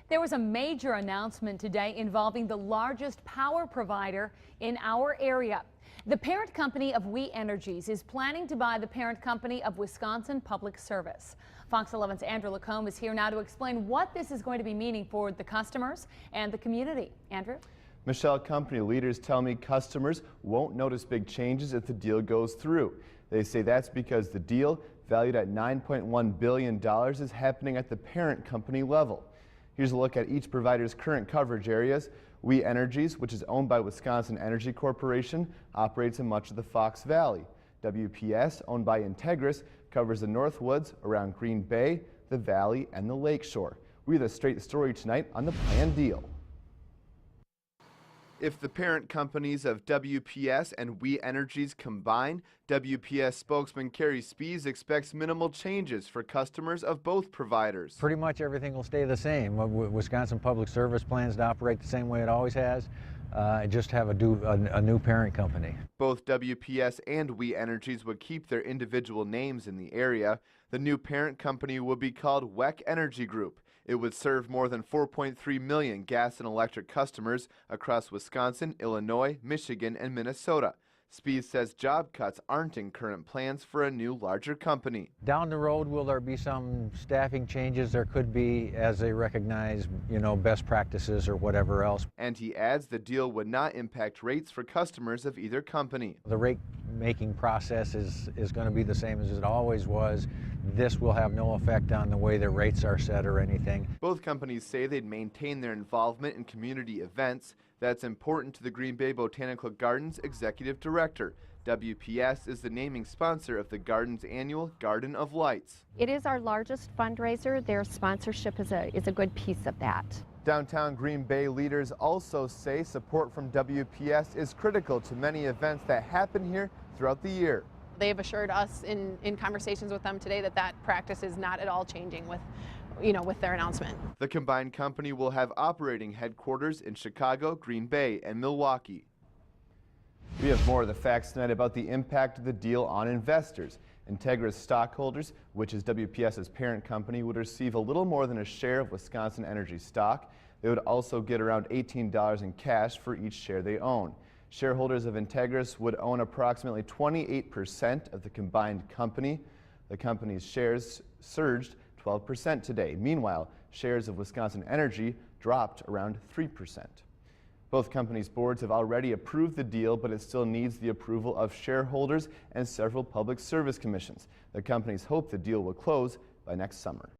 There was a major announcement today involving the largest power provider in our area. The parent company of WE Energies is planning to buy the parent company of Wisconsin Public Service. Fox 11's Andrew LaCombe is here now to explain what this is going to be meaning for the customers and the community. Andrew? Michelle, company leaders tell me customers won't notice big changes if the deal goes through. They say that's because the deal, valued at $9.1 billion, is happening at the parent company level. Here's a look at each provider's current coverage areas. WE Energies, which is owned by Wisconsin Energy Corporation, operates in much of the Fox Valley. WPS, owned by Integrys, covers the Northwoods around Green Bay, the Valley, and the Lakeshore. We have a straight story tonight on the planned deal. If the parent companies of WPS and WE Energies combine, WPS spokesman Carrie Spees expects minimal changes for customers of both providers. Pretty much everything will stay the same. Wisconsin Public Service plans to operate the same way it always has, just have a new parent company. Both WPS and WE Energies would keep their individual names in the area. The new parent company would be called WEC Energy Group. It would serve more than 4.3 million gas and electric customers across Wisconsin, Illinois, Michigan, and Minnesota. Spees says job cuts aren't in current plans for a new, larger company. Down the road, will there be some staffing changes? There could be, as they recognize, best practices or whatever else. And he adds the deal would not impact rates for customers of either company. The rate-making process is going to be the same as it always was. This will have no effect on the way the rates are set or anything. Both companies say they'd maintain their involvement in community events. That's important to the Green Bay Botanical Gardens executive director. WPS is the naming sponsor of the Garden's annual Garden of Lights. It is our largest fundraiser. Their sponsorship is a good piece of that. Downtown Green Bay leaders also say support from WPS is critical to many events that happen here throughout the year. They've assured us in conversations with them today that practice is not at all changing with their announcement. The combined company will have operating headquarters in Chicago, Green Bay, and Milwaukee. We have more of the facts tonight about the impact of the deal on investors. Integrys stockholders, which is WPS's parent company, would receive a little more than a share of Wisconsin Energy stock. They would also get around $18 in cash for each share they own. Shareholders of Integrys would own approximately 28% of the combined company. The company's shares surged 12% today. Meanwhile, shares of Wisconsin Energy dropped around 3%. Both companies' boards have already approved the deal, but it still needs the approval of shareholders and several public service commissions. The companies hope the deal will close by next summer.